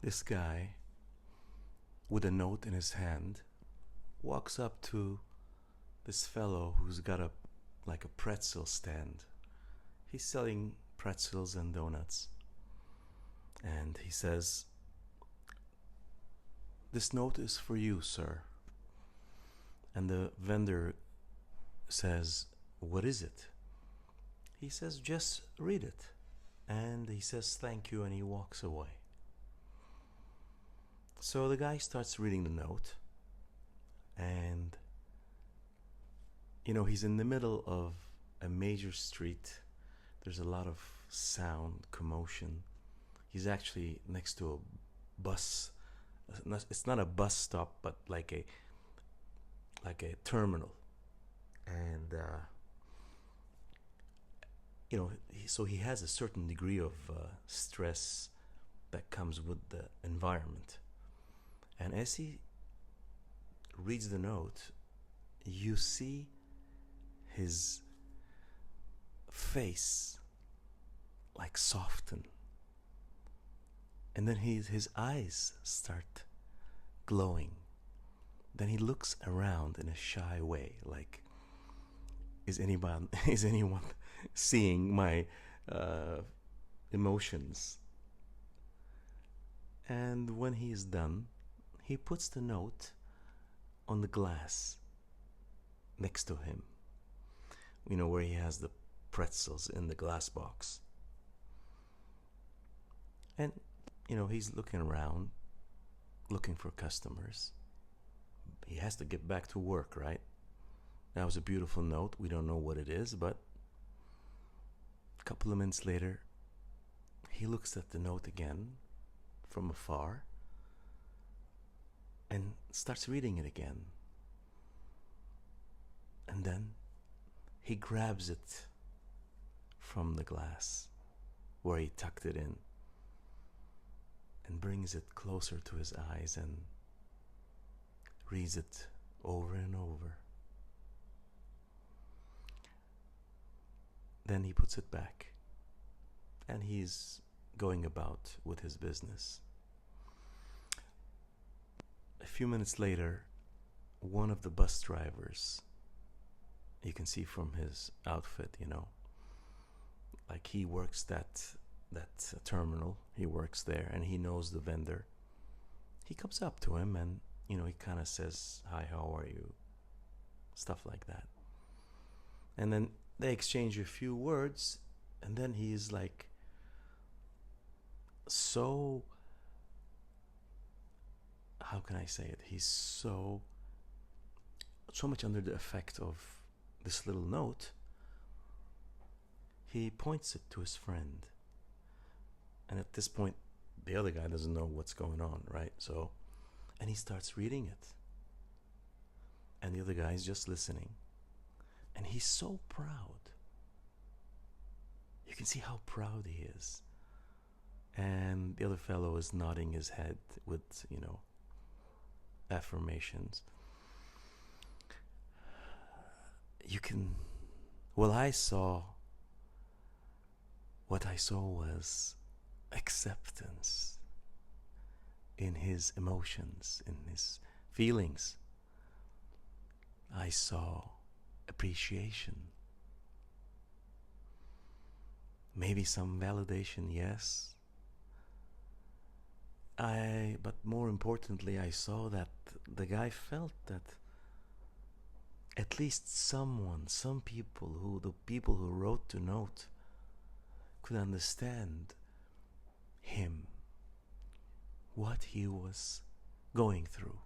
This guy, with a note in his hand, walks up to this fellow who's got a like a pretzel stand. He's selling pretzels and donuts. And he says, "This note is for you, sir." And the vendor says, "What is it?" He says, "Just read it." And he says, "Thank you," and he walks away. So the guy starts reading the note, and he's in the middle of a major street. There's a lot of sound, commotion. He's actually next to a bus. It's not a bus stop, but like a terminal. And so he has a certain degree of stress that comes with the environment. And as he reads the note, you see his face like soften, and then his eyes start glowing. Then he looks around in a shy way, like, is anyone is anyone seeing my emotions? And when he is done, he puts the note on the glass next to him, where he has the pretzels in the glass box. And, he's looking around, looking for customers. He has to get back to work, right? That was a beautiful note. We don't know what it is, but a couple of minutes later, he looks at the note again from afar and starts reading it again. And then he grabs it from the glass where he tucked it in and brings it closer to his eyes and reads it over and over. Then he puts it back and he's going about with his business. A few minutes later, one of the bus drivers, you can see from his outfit, like he works that terminal. He works there and he knows the vendor. He comes up to him and he kind of says, "Hi, how are you?" Stuff like that. And then they exchange a few words, and then he's like so, how can I say it? He's so much under the effect of this little note. He points it to his friend. And at this point, the other guy doesn't know what's going on, right? So, and he starts reading it. And the other guy is just listening. And he's so proud. You can see how proud he is. And the other fellow is nodding his head with, affirmations. What I saw was acceptance in his emotions, in his feelings. I saw appreciation. Maybe some validation, yes. But more importantly, I saw that the guy felt that at least some people, the people who wrote the note, could understand him, what he was going through.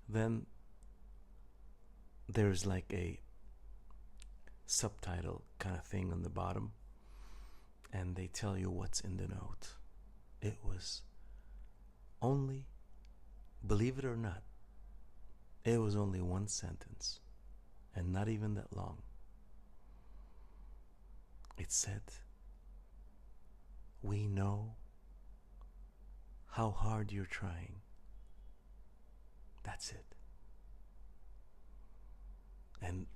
Then there's like a subtitle kind of thing on the bottom, and they tell you what's in the note. It was only, believe it or not, it was only one sentence, and not even that long. It said, "We know how hard you're trying." That's it. And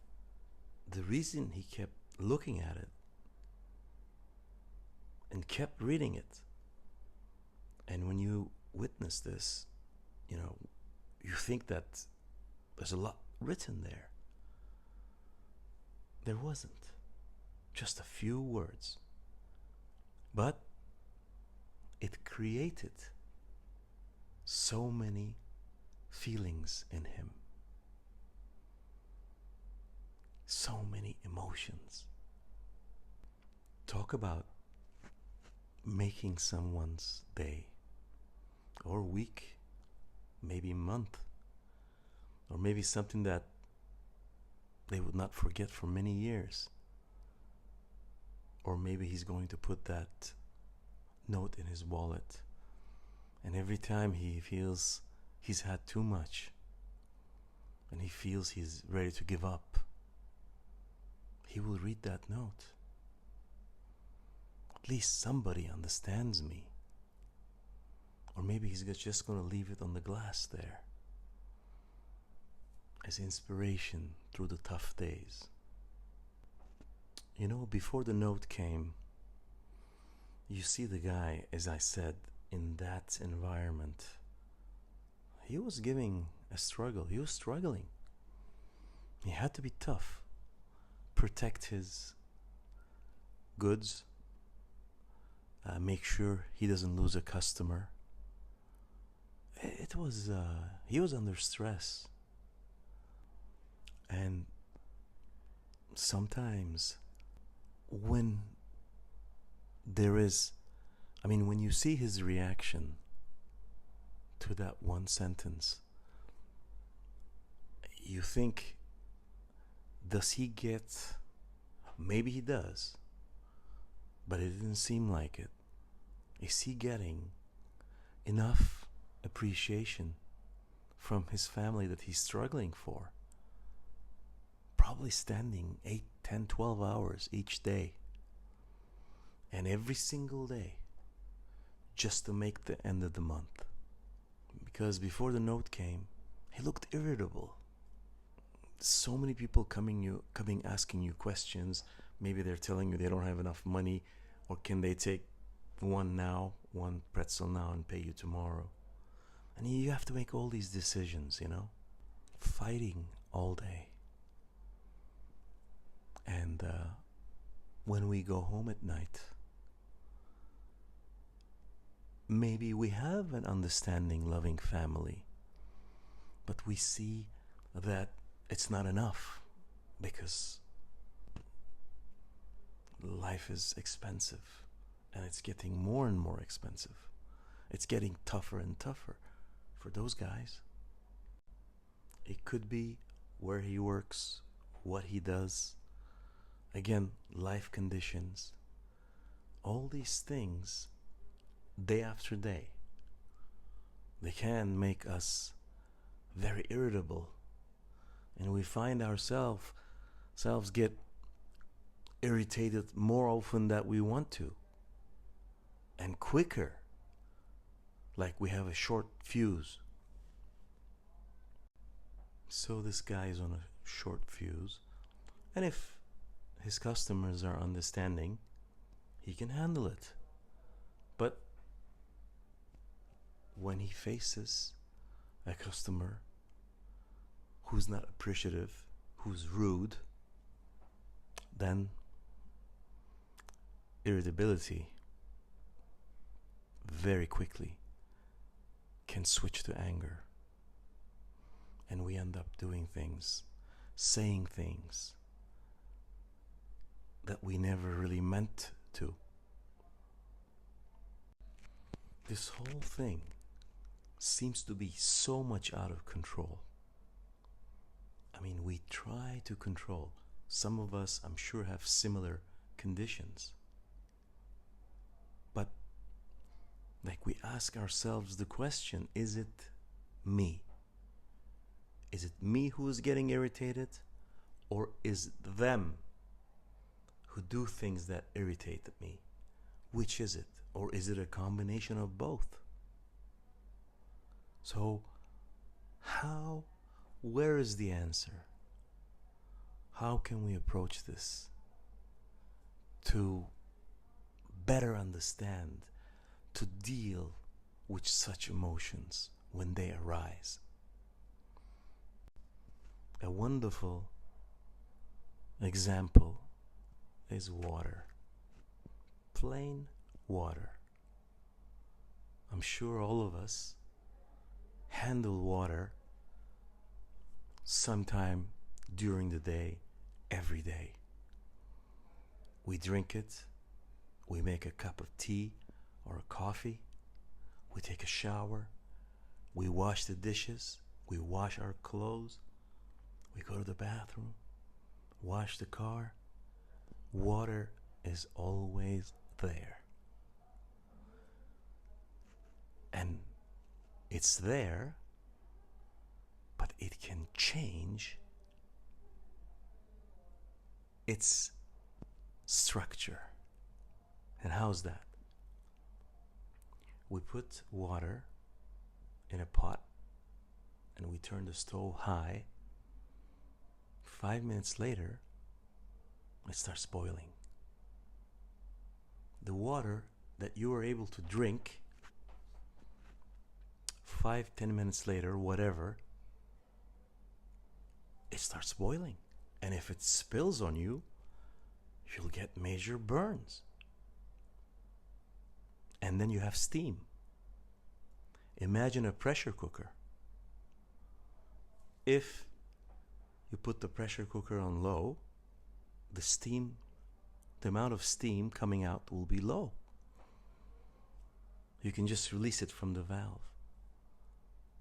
the reason he kept looking at it and kept reading it And when you witness this, you know, you think that there's a lot written there. There wasn't. Just a few words. But it created so many feelings in him. So many emotions. Talk about making someone's day, or week, maybe month, or maybe something that they would not forget for many years. Or maybe he's going to put that note in his wallet, and every time he feels he's had too much and he feels he's ready to give up, he will read that note. At least somebody understands me. Or maybe he's just going to leave it on the glass there as inspiration through the tough days. You know, before the note came, you see the guy, as I said, in that environment. He was giving a struggle. He was struggling. He had to be tough, protect his goods, make sure he doesn't lose a customer. It was, he was under stress. And sometimes when there is, when you see his reaction to that one sentence, you think, does he get, maybe he does, but it didn't seem like it. Is he getting enough appreciation from his family that he's struggling for? Probably standing 8, 10, 12 hours each day, and every single day, just to make the end of the month. Because before the note came, he looked irritable. So many people coming asking you questions. Maybe they're telling you they don't have enough money, or can they take one pretzel now and pay you tomorrow. And you have to make all these decisions, fighting all day. And when we go home at night, maybe we have an understanding, loving family, but we see that it's not enough because life is expensive, and it's getting more and more expensive. It's getting tougher and tougher for those guys. It could be where he works, what he does. Again, life conditions. All these things, day after day, they can make us very irritable, and we find ourselves get irritated more often than we want to, and quicker, like we have a short fuse. So this guy is on a short fuse, and if his customers are understanding, he can handle it. But when he faces a customer who's not appreciative, who's rude, then irritability very quickly can switch to anger. And we end up doing things, saying things that we never really meant to. This whole thing seems to be so much out of control. We try to control. Some of us, I'm sure, have similar conditions. But we ask ourselves the question, is it me? Is it me who is getting irritated, or is it them who do things that irritated me? Which is it? Or is it a combination of both? So, where is the answer? How can we approach this to better understand, to deal with such emotions when they arise. A wonderful example is water. Plain water. I'm sure all of us handle water sometime during the day, every day. We drink it, we make a cup of tea or a coffee, we take a shower, we wash the dishes, we wash our clothes, we go to the bathroom, wash the car. Water is always there. And it's there, but it can change its structure. And how's that? We put water in a pot and we turn the stove high. 5 minutes later, it starts boiling. The water that you are able to drink 5-10 minutes later, whatever, it starts boiling. And if it spills on you, you'll get major burns. And then you have steam. Imagine a pressure cooker. If you put the pressure cooker on low, the amount of steam coming out will be low. You can just release it from the valve.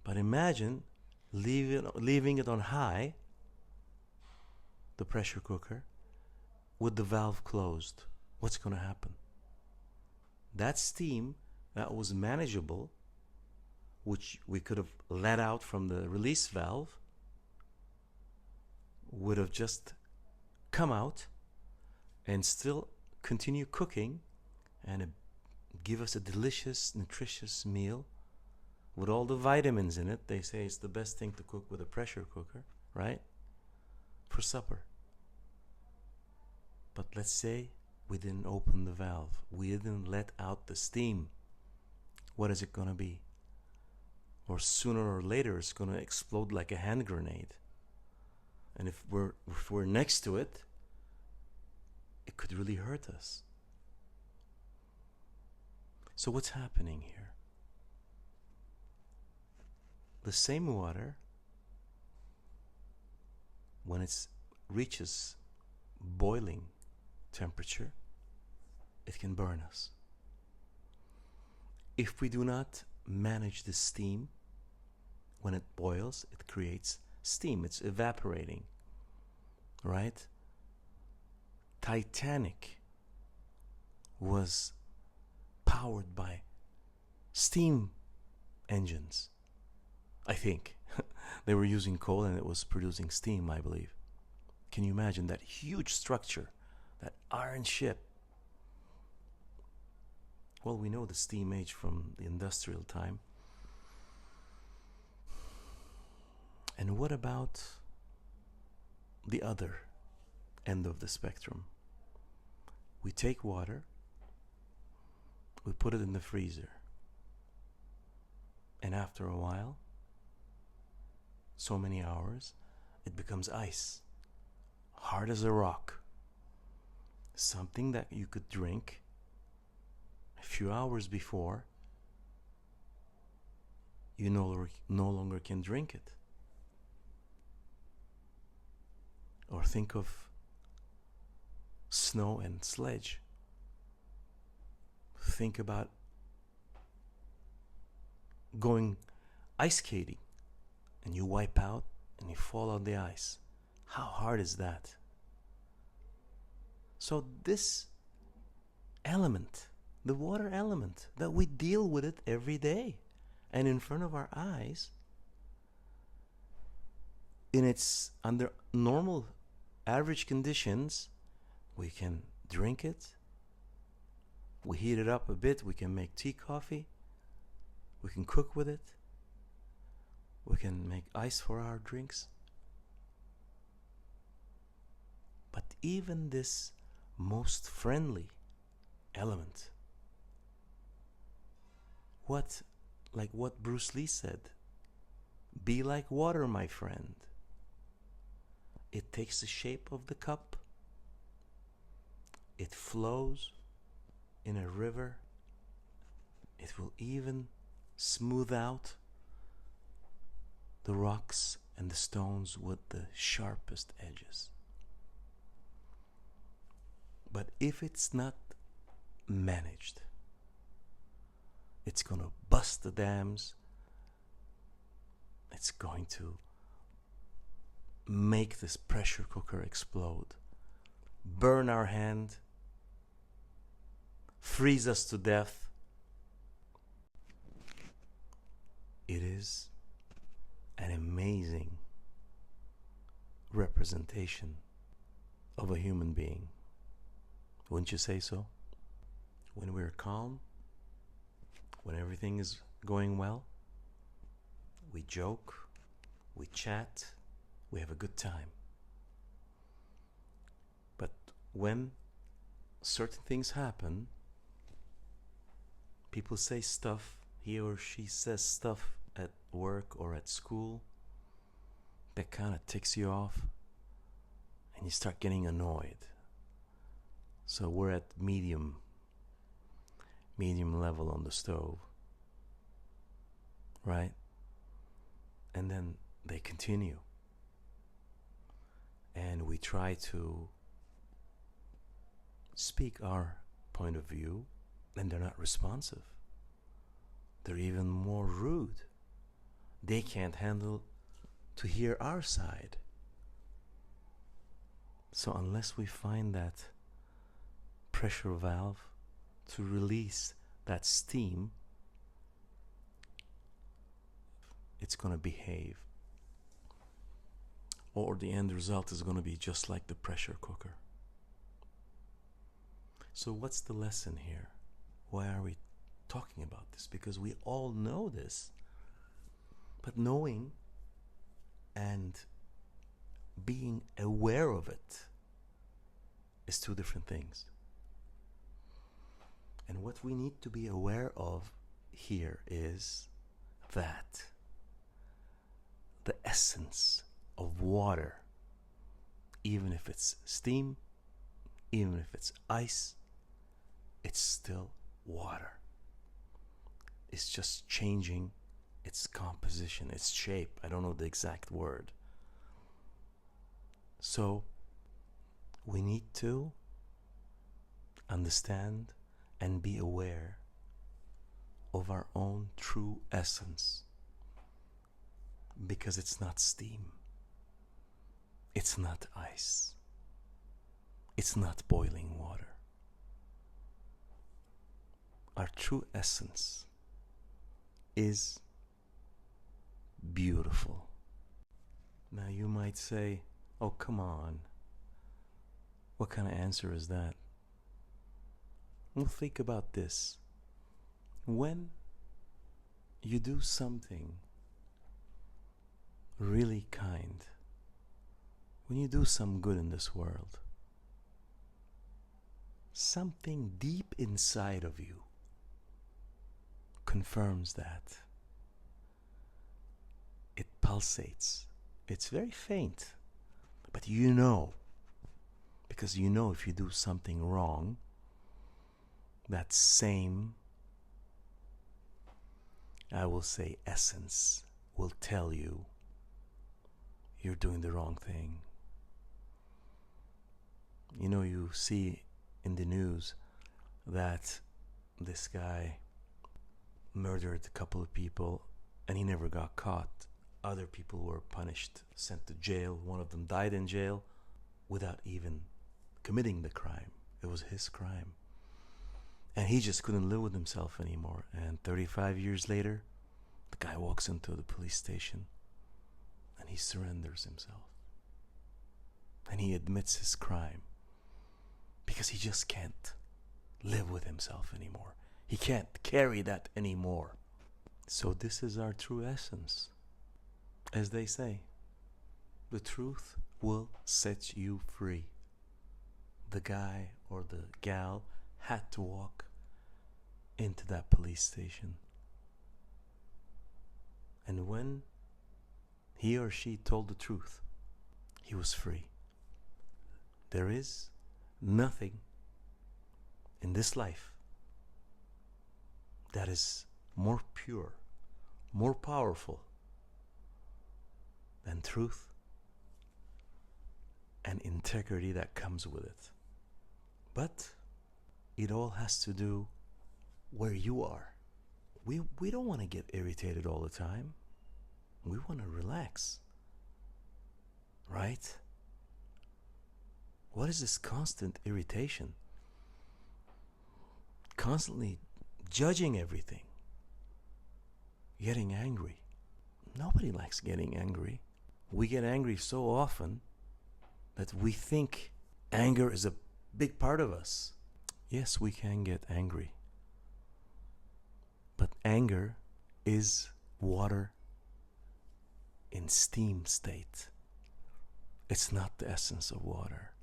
But imagine leaving it on high, the pressure cooker, with the valve closed. What's going to happen? That steam that was manageable, which we could have let out from the release valve, would have just come out and still continue cooking and give us a delicious, nutritious meal with all the vitamins in it. They say it's the best thing to cook with a pressure cooker, right? For supper. But let's say we didn't open the valve. We didn't let out the steam. What is it going to be? Or sooner or later it's going to explode like a hand grenade. And if we're next to it, it could really hurt us. So what's happening here? The same water, when it reaches boiling temperature, it can burn us. If we do not manage the steam, when it boils, it creates steam. It's evaporating, right? Titanic was powered by steam engines, I think. They were using coal and it was producing steam, I believe. Can you imagine that huge structure, that iron ship? Well, we know the steam age from the industrial time. And what about the other end of the spectrum? We take water, we put it in the freezer, and after a while, so many hours, it becomes ice, hard as a rock. Something that you could drink a few hours before, you no longer can drink it. Or think of snow and sledge. Think about going ice skating and you wipe out and you fall on the ice. How hard is that? So this element, the water element, that we deal with it every day and in front of our eyes, in its under normal average conditions, we can drink it, we heat it up a bit, we can make tea, coffee, we can cook with it, we can make ice for our drinks. But even this most friendly element, what like what Bruce Lee said, be like water, my friend. It takes the shape of the cup, it flows in a river, it will even smooth out the rocks and the stones with the sharpest edges. But if it's not managed, it's going to bust the dams, it's going to make this pressure cooker explode, burn our hand, freeze us to death. It is an amazing representation of a human being. Wouldn't you say so? When we're calm, when everything is going well, we joke, we chat, we have a good time. But when certain things happen, people say stuff, he or she says stuff at work or at school that kind of ticks you off, and you start getting annoyed. So we're at medium level on the stove, right? And then they continue, and we try to speak our point of view, and they're not responsive. They're even more rude. They can't handle to hear our side. So unless we find that pressure valve to release that steam, it's going to behave. Or the end result is going to be just like the pressure cooker. So what's the lesson here? Why are we talking about this? Because we all know this. But knowing and being aware of it is two different things. And what we need to be aware of here is that the essence of water, even if it's steam, even if it's ice, it's still water. It's just changing its composition, its shape. I don't know the exact word. So we need to understand and be aware of our own true essence, because it's not steam, it's not ice, it's not boiling water. Our true essence is beautiful. Now you might say, oh, come on, what kind of answer is that? Well, think about this. When you do something really kind, when you do some good in this world, something deep inside of you confirms that. It pulsates. It's very faint, but you know, because you know if you do something wrong, that same, I will say, essence will tell you you're doing the wrong thing. You know, you see in the news that this guy murdered a couple of people and he never got caught. Other people were punished, sent to jail. One of them died in jail without even committing the crime. It was his crime. And he just couldn't live with himself anymore. And 35 years later, the guy walks into the police station and he surrenders himself. And he admits his crime because he just can't live with himself anymore. He can't carry that anymore. So this is our true essence. As they say, the truth will set you free. The guy or the gal had to walk into that police station. And when he or she told the truth, he was free. There is nothing in this life that is more pure, more powerful than truth and integrity that comes with it. But it all has to do where you are. We don't want to get irritated all the time. We want to relax. Right? What is this constant irritation? Constantly judging everything. Getting angry. Nobody likes getting angry. We get angry so often that we think anger is a big part of us. Yes, we can get angry. But anger is water in steam state. It's not the essence of water.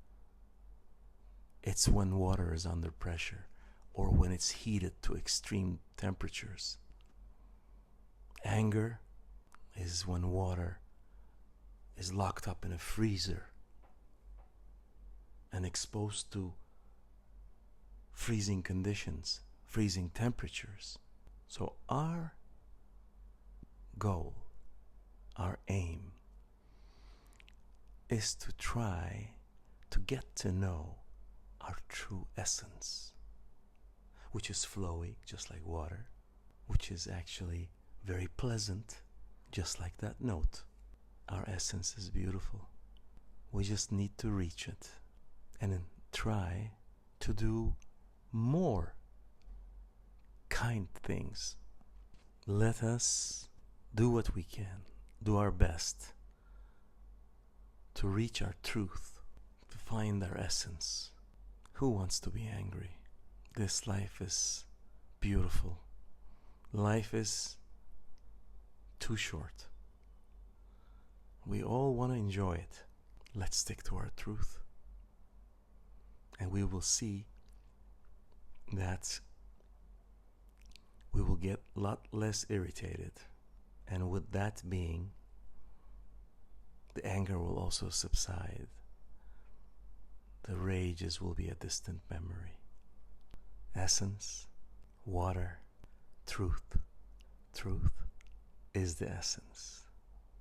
It's when water is under pressure or when it's heated to extreme temperatures. Anger is when water is locked up in a freezer and exposed to freezing conditions, freezing temperatures. So our goal, our aim, is to try to get to know our true essence, which is flowy, just like water, which is actually very pleasant, just like that note. Our essence is beautiful. We just need to reach it and then try to do more kind things. Let us do what we can, do our best to reach our truth, to find our essence. Who wants to be angry? This life is beautiful. Life is too short. We all want to enjoy it. Let's stick to our truth. And we will see that we will get a lot less irritated. And with that being, the anger will also subside. The rages will be a distant memory. Essence, water, truth. Truth is the essence.